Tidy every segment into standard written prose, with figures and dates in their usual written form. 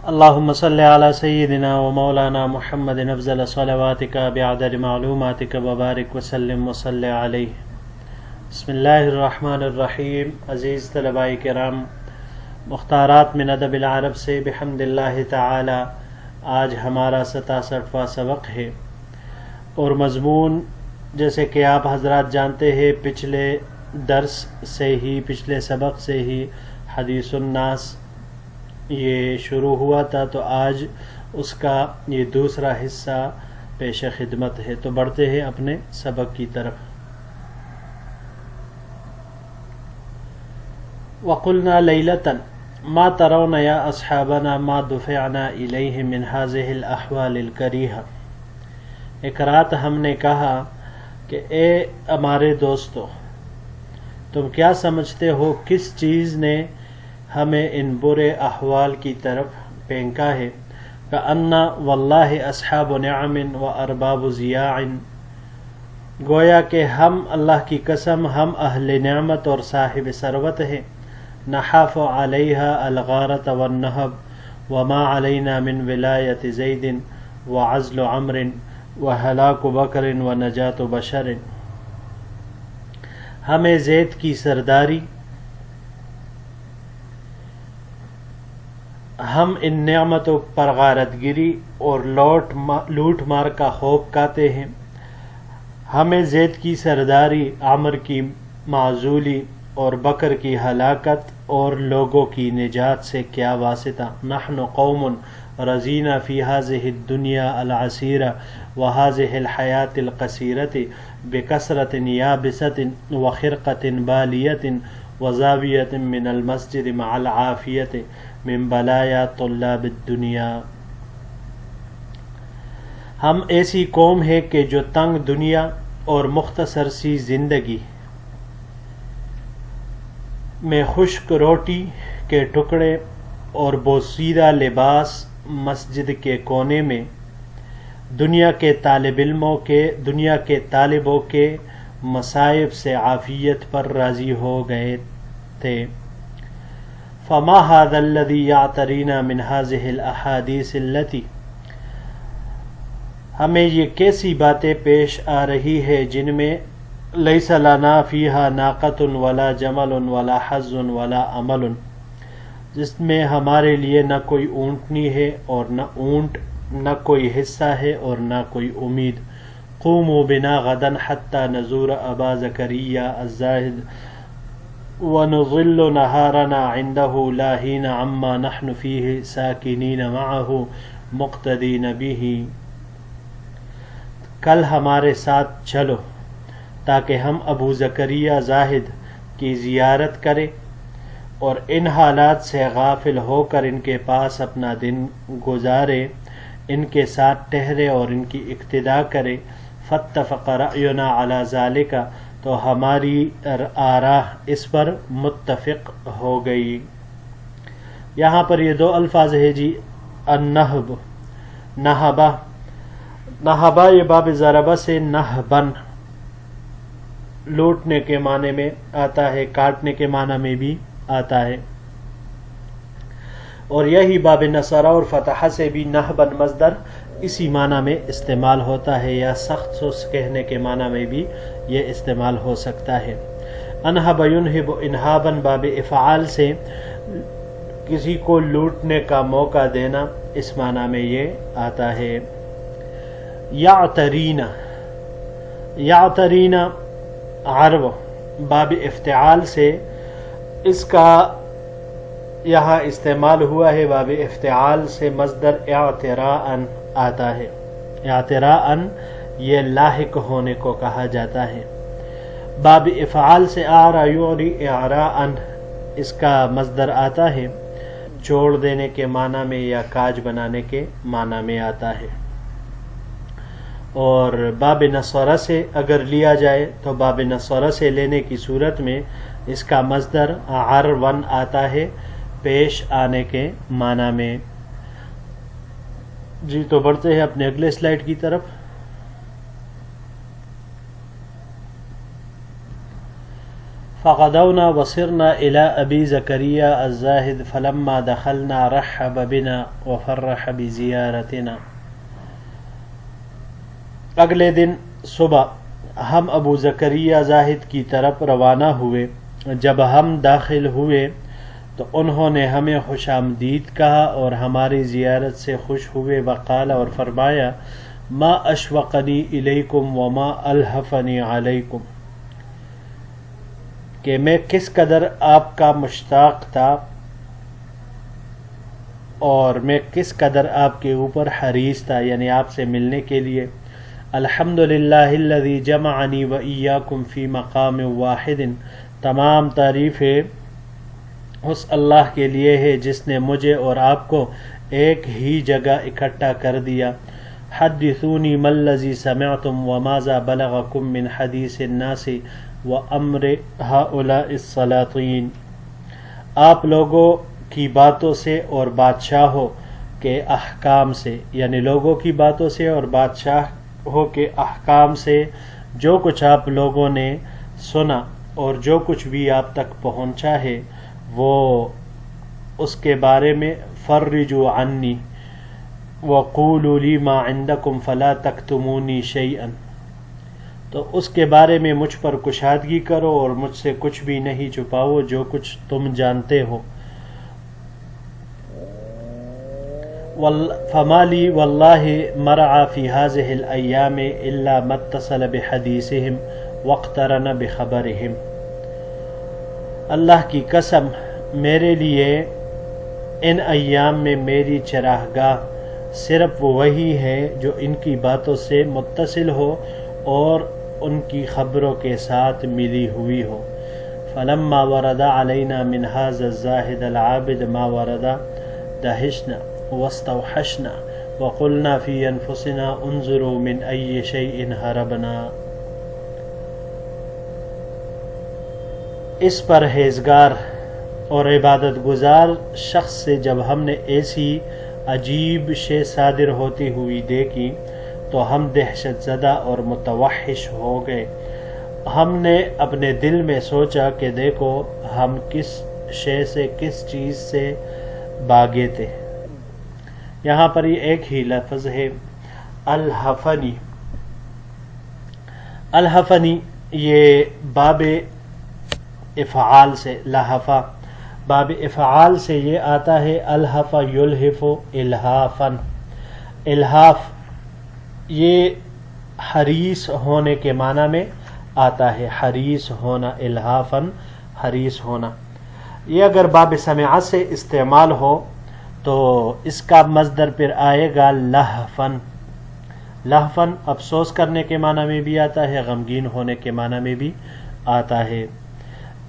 اللهم صل على سيدنا ومولانا محمد افضل صلواتك بعدد معلوماتك وبارك وسلم وصل عليه۔ بسم اللہ الرحمن الرحیم۔ عزیز طلباء کرام، مختارات من ادب العرب سے بحمد اللہ تعالی آج ہمارا 67واں سبق ہے، اور مضمون جیسے کہ آپ حضرات جانتے ہیں پچھلے درس سے ہی، پچھلے سبق سے ہی حدیث الناس یہ شروع ہوا تھا، تو آج اس کا یہ دوسرا حصہ پیش خدمت ہے۔ تو بڑھتے ہیں اپنے سبق کی طرف۔ وَقُلْنَا لَيْلَةً مَا تَرَوْنَ يَا أَصْحَابَنَا مَا دُفِعْنَا إِلَيْهِ مِنْ هَذِهِ الْأَحْوَالِ الْكَرِيهَةِ۔ ایک رات ہم نے کہا کہ اے ہمارے دوستو، تم کیا سمجھتے ہو کس چیز نے ہمیں ان برے احوال کی طرف پھینکا ہے؟ کأن واللہ اصحاب نعم و ارباب ضیاع، گویا کہ ہم اللہ کی قسم ہم اہل نعمت اور صاحب ثروت ہیں۔ نحاف علیہا الغارۃ والنہب وما علینا من ولایت زید وعزل عمر وہلاک بکر ونجات بشر، ہمیں زید کی سرداری، ہم ان نعمتوں پر غارت گری اور لوٹ مار کا خوف کھاتے ہیں۔ ہمیں زید کی سرداری، عمر کی معزولی اور بکر کی ہلاکت اور لوگوں کی نجات سے کیا واسطہ؟ نحن قوم رضینا فی هذه الدنیا العسیرہ وهذه الحیاة القصیرة بکثرة یابسة وخرقة بالیة وزاویة من المسجد مع العافیة من بلایا طلاب الدنیا۔ ہم ایسی قوم ہے کہ جو تنگ دنیا اور مختصر سی زندگی میں خشک روٹی کے ٹکڑے اور بوسیدہ لباس مسجد کے کونے میں دنیا کے طالبوں کے مصائب سے عافیت پر راضی ہو گئے تھے۔ فما هذا الذي يعترينا من هذه الاحاديث التي، ہمیں یہ کیسی باتیں پیش آ رہی ہے جن میں ليس لنا فيها ناقة ولا جمل ولا حظ ولا عمل، جس میں ہمارے لیے نہ کوئی اونٹنی ہے اور نہ اونٹ، نہ کوئی حصہ ہے اور نہ کوئی امید۔ قوموا بنا غدا حتى نزور ابا زكريا الزاهد ونظل نهارنا عنده لاهين عما نحن فيه ساكنين معه مقتدين به، کل ہمارے ساتھ چلو تاکہ ہم ابو زکریا زاہد کی زیارت کریں اور ان حالات سے غافل ہو کر ان کے پاس اپنا دن گزارے، ان کے ساتھ ٹہرے اور ان کی اقتداء کرے۔ فاتفق رأینا علی ذالک، تو ہماری آراء اس پر متفق ہو گئی۔ یہاں پر یہ دو الفاظ ہے جی، النہب، نہبہ، نہبہ یہ باب ضربہ سے نہبن، لوٹنے کے معنی میں آتا ہے، کاٹنے کے معنی میں بھی آتا ہے، اور یہی باب نصرہ اور فتح سے بھی نہبن مصدر اسی معنی میں استعمال ہوتا ہے، یا سخت سوس کہنے کے معنی میں بھی یہ استعمال ہو سکتا ہے۔ انہب ینہب انہابن باب افعال سے کسی کو لوٹنے کا موقع دینا، اس معنی میں یہ آتا ہے۔ یعترین، یعترین عرو باب افتعال سے، اس کا یہاں استعمال ہوا ہے باب افتعال سے، مصدر اعتراءً آتا ہے۔ اعتراءً یہ لاحق ہونے کو کہا جاتا ہے۔ باب افعال سے اعرا یعری اعراءً، اس کا مصدر آتا ہے، چھوڑ دینے کے معنی میں یا کاج بنانے کے معنی میں آتا ہے۔ اور باب نصرہ سے اگر لیا جائے تو باب نصرہ سے لینے کی صورت میں اس کا مصدر عرون آتا ہے، پیش آنے کے معنی میں۔ جی تو بڑھتے ہیں اپنے اگلے سلائیڈ کی طرف۔ فغدونا وصرنا إلى أبي زكريا الزاهد فلما دخلنا رحب بنا وفرح بزيارتنا. اگلے دن صبح ہم ابو زکریا زاہد کی طرف روانہ ہوئے. جب ہم داخل ہوئے تو انہوں نے ہمیں خوش آمدید کہا اور ہماری زیارت سے خوش ہوئے. وقال اور فرمایا ما اشوقنی الیکم وما الہفنی علیکم، کہ میں کس قدر آپ کا مشتاق تھا اور میں کس قدر آپ کے اوپر حریص تھا، یعنی آپ سے ملنے کے لیے. الحمدللہ الذی جمعنی وإیاکم فی مقام واحد، تمام تعریفیں اس اللہ کے لیے ہے جس نے مجھے اور آپ کو ایک ہی جگہ اکٹھا کر دیا. حدثونی ما الذی سمعتم وماذا بلغکم من حدیث الناس وامر ہؤلاء السلاطین، آپ لوگوں کی باتوں سے اور بادشاہوں کے احکام سے، یعنی لوگوں کی باتوں سے اور بادشاہوں کے احکام سے جو کچھ آپ لوگوں نے سنا اور جو کچھ بھی آپ تک پہنچا ہے وہ اس کے بارے میں فرجوا عنی وقولوا لی ما عندکم فلا تکتمونی شیئا، تو اس کے بارے میں مجھ پر کشادگی کرو اور مجھ سے کچھ بھی نہیں چھپاؤ جو کچھ تم جانتے ہو. فما لی واللہ مرعا فی هذه الایام الا ما اتصل بحدیثهم واقترن بخبرهم، اللہ کی قسم میرے لیے ان ایام میں میری چراگاہ صرف وہی ہے جو ان کی باتوں سے متصل ہو اور ان کی خبروں کے ساتھ ملی ہوئی ہو. فلما ورد علینا من هذا الزاہد العابد ما ورد دہشنا واستوحشنا وقلنا فی انفسنا انظروا من ای شیء ہربنا. اس پرہیزگار اور عبادت گزار شخص سے جب ہم نے ایسی عجیب شے صادر ہوتی ہوئی دیکھی تو ہم دہشت زدہ اور متوحش ہو گئے. ہم نے اپنے دل میں سوچا کہ دیکھو ہم کس شے سے کس چیز سے بھاگے تھے. یہاں پر یہ ایک ہی لفظ ہے الحفنی. الحفنی یہ باب افعال سے، لحفہ باب افعال سے یہ آتا ہے الحف یلحف الحافا. الحاف یہ حریص ہونے کے معنی میں آتا ہے، حریص ہونا، الحافا حریص ہونا. یہ اگر باب سمع سے استعمال ہو تو اس کا مصدر پھر آئے گا لہفن. لہفن افسوس کرنے کے معنی میں بھی آتا ہے، غمگین ہونے کے معنی میں بھی آتا ہے.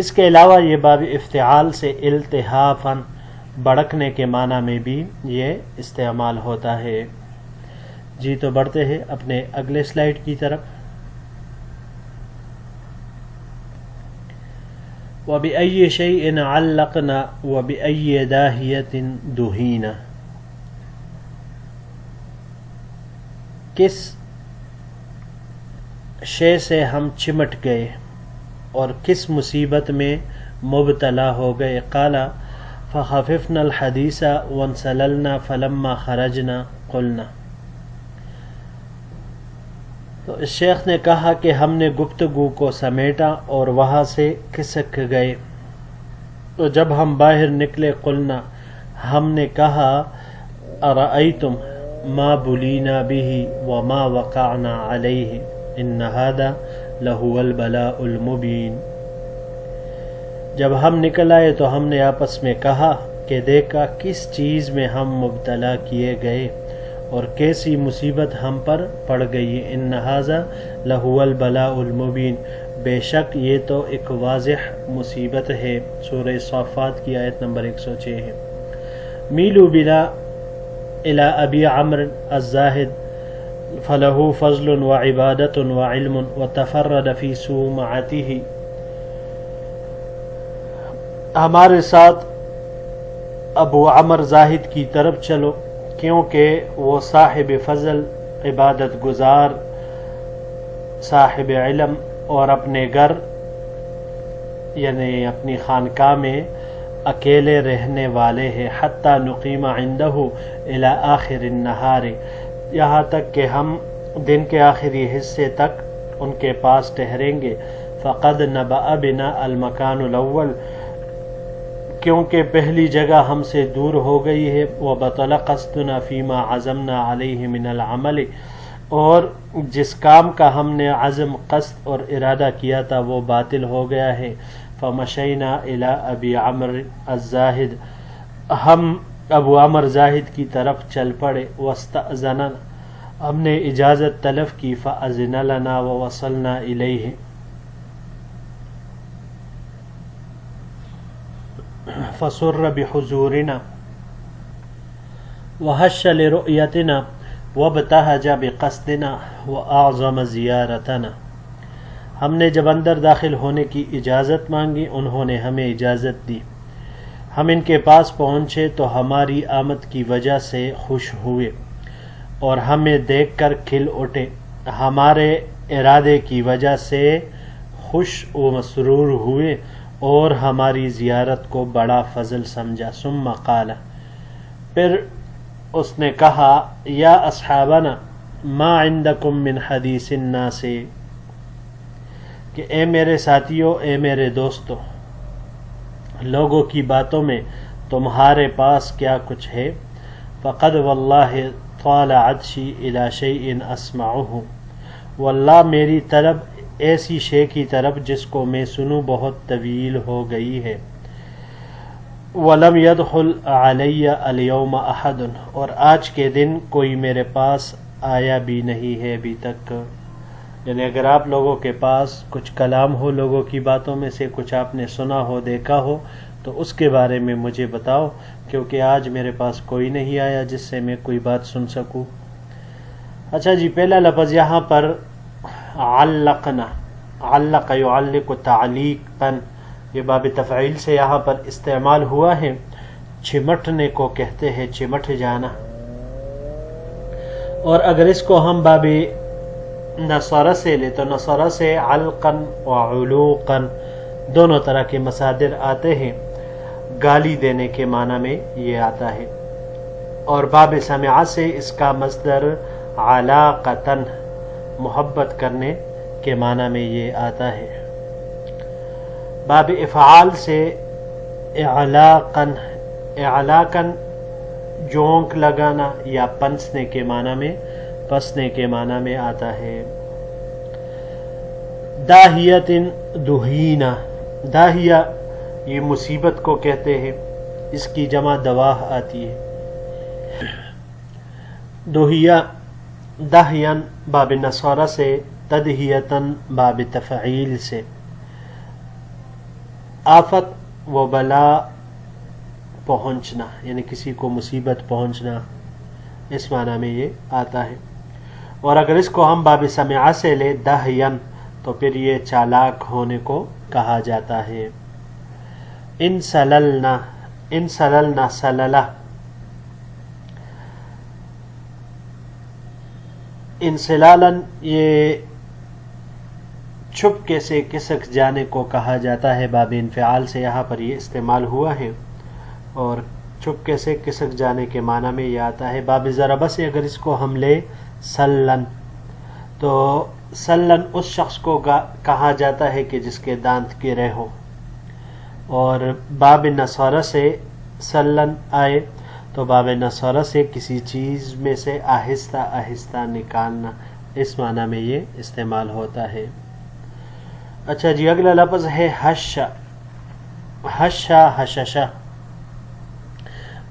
اس کے علاوہ یہ باب افتعال سے التحافن بڑکنے کے معنی میں بھی یہ استعمال ہوتا ہے. جی تو بڑھتے ہیں اپنے اگلے سلائیڈ کی طرف. وَبِأَيِّ شَيْءٍ عَلَّقْنَا وَبِأَيِّ دَاهِيَةٍ دُهِينَا، کس شے سے ہم چمٹ گئے اور کس مصیبت میں مبتلا ہو گئے. قال فخففنا الحدیث وانسللنا فلما خرجنا قلنا. تو اس شیخ نے کہا کہ ہم نے گفتگو کو سمیٹا اور وہاں سے کھسک گئے. تو جب ہم باہر نکلے قلنا ہم نے کہا ارأیتم ما بلینا به وما وقعنا علیہ ان هذا لہو البلاء المبین. جب ہم نکل آئے تو ہم نے آپس میں کہا کہ دیکھا کس چیز میں ہم مبتلا کیے گئے اور کیسی مصیبت ہم پر پڑ گئی. ان ھذا لہو البلاء المبین، بے شک یہ تو ایک واضح مصیبت ہے. سورہ صافات کی آیت نمبر 106 ہے. میلو بنا الی ابی عمرو الزاہد فلہ فضل وعبادۃ وعلم وتفرد فی صومعتہ. ہمارے ساتھ ابو عمرو زاہد کی طرف چلو کیونکہ وہ صاحب فضل، عبادت گزار، صاحب علم اور اپنے گھر یعنی اپنی خانقاہ میں اکیلے رہنے والے ہیں، حتی نقیم عندہ الی آخر النہار، یہاں تک کہ ہم دن کے آخری حصے تک ان کے پاس ٹھہریں گے۔ فقد نبأ بنا المکان الاول، کیونکہ پہلی جگہ ہم سے دور ہو گئی ہے۔ وبطل قصدنا فیما عزمنا علیہ من العمل، اور جس کام کا ہم نے عزم، قصد اور ارادہ کیا تھا وہ باطل ہو گیا ہے۔ فمشینا الی ابی عمرو الزاہد، ہم ابو عمرو زاہد کی طرف چل پڑے۔ واستأذننا، ہم نے اجازت طلب کی۔ فأذن لنا ووصلنا الیہ، فسر بحضورنا وحش لرؤیتنا وابتہج بقصدنا واعظم زیارتنا، ہم نے جب اندر داخل ہونے کی اجازت مانگی انہوں نے ہمیں اجازت دی، ہم ان کے پاس پہنچے تو ہماری آمد کی وجہ سے خوش ہوئے اور ہمیں دیکھ کر کھل اٹھے، ہمارے ارادے کی وجہ سے خوش و مسرور ہوئے اور ہماری زیارت کو بڑا فضل سمجھا۔ ثم قال، پھر اس نے کہا، یا اصحابنا ما عندکم من حدیث الناس، کہ اے میرے ساتھیوں، اے میرے دوستوں، لوگوں کی باتوں میں تمہارے پاس کیا کچھ ہے؟ فقد واللہ طال عطشی الی شیء اسمعہ، واللہ میری طلب ایسی شے کی طرف جس کو میں سنوں بہت طویل ہو گئی ہے۔ وَلَمْ يَدْخُلْ عَلَيَّ الْيَوْمَ أَحَدٌ، اور آج کے دن کوئی میرے پاس آیا بھی نہیں ہے ابھی تک۔ یعنی اگر آپ لوگوں کے پاس کچھ کلام ہو، لوگوں کی باتوں میں سے کچھ آپ نے سنا ہو، دیکھا ہو، تو اس کے بارے میں مجھے بتاؤ، کیونکہ آج میرے پاس کوئی نہیں آیا جس سے میں کوئی بات سن سکوں۔ اچھا جی، پہلا لفظ یہاں پر علقنا، علق یعلق تعلیقا، یہ باب تفعیل سے یہاں پر استعمال ہوا ہے۔ چمٹنے کو کہتے ہیں، چمٹ جانا۔ اور اگر اس کو ہم باب نصر سے لے تو نصر سے علقا و علوقا دونوں طرح کے مصادر آتے ہیں، گالی دینے کے معنی میں یہ آتا ہے۔ اور باب سمع سے اس کا مصدر علاقتا، محبت کرنے کے معنی میں یہ آتا ہے۔ باب افعال سے اعلاقا، اعلاقا جونک لگانا یا پنسنے کے معنی میں، پسنے کے معنی میں آتا ہے۔ داہیت دہینا، داہیہ یہ مصیبت کو کہتے ہیں، اس کی جمع دواہ آتی ہے۔ دہیہ، دہین باب نصارہ سے، تدہیتاً باب تفعیل سے۔ آفت و بلا پہنچنا، یعنی کسی کو مصیبت پہنچنا، اس معنی میں یہ آتا ہے۔ اور اگر اس کو ہم باب سمع سے لے، دہین، تو پھر یہ چالاک ہونے کو کہا جاتا ہے۔ ان سللنا، ان سللنا سللہ، انسلالاً یہ چھپکے سے کسک جانے کو کہا جاتا ہے، باب انفعال سے یہاں پر یہ استعمال ہوا ہے، اور چھپکے سے کسک جانے کے معنی میں یہ آتا ہے۔ باب ضربہ سے اگر اس کو ہم لے سلن، تو سلن اس شخص کو کہا جاتا ہے کہ جس کے دانت گرے ہوں۔ اور باب نصارہ سے سلن آئے تو باب نصارہ سے کسی چیز میں سے آہستہ آہستہ نکالنا، اس معنی میں یہ استعمال ہوتا ہے۔ اچھا جی، اگلا لفظ ہے حشا، حشا حششا،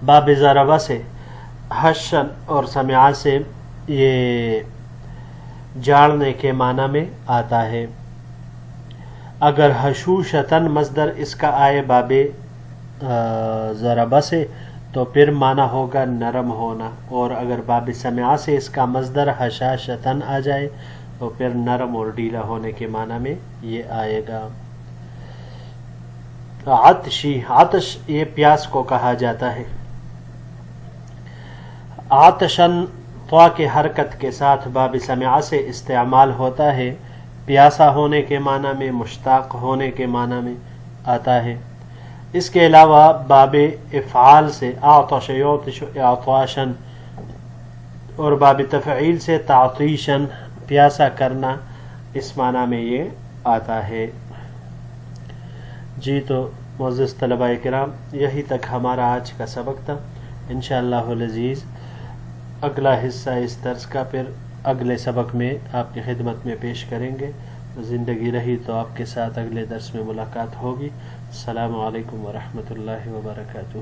باب ضربہ سے، حشن اور سمعہ سے یہ جاڑنے کے معنی میں آتا ہے۔ اگر حشوشتن مصدر اس کا آئے باب ضربہ سے تو پھر معنی ہوگا نرم ہونا، اور اگر باب سمعہ سے اس کا مصدر حشاشتن آ جائے تو پھر نرم اور ڈھیلا ہونے کے معنی میں یہ آئے گا۔ عطشی، عطش یہ پیاس کو کہا جاتا ہے۔ عطشن طا کے حرکت کے ساتھ باب سمعہ سے استعمال ہوتا ہے، پیاسا ہونے کے معنی میں، مشتاق ہونے کے معنی میں، آتا ہے. اس کے علاوہ باب افعال سے اعطش یعطش اعطاشا اور باب تفعیل سے تعطیشا پیاسا کرنا اس معنی میں یہ آتا ہے. جی تو معزز طلباء کرام یہی تک ہمارا آج کا سبق تھا. انشاءاللہ العزیز اگلا حصہ اس درس کا پھر اگلے سبق میں آپ کی خدمت میں پیش کریں گے. زندگی رہی تو آپ کے ساتھ اگلے درس میں ملاقات ہوگی. السلام علیکم ورحمۃ اللہ وبرکاتہ.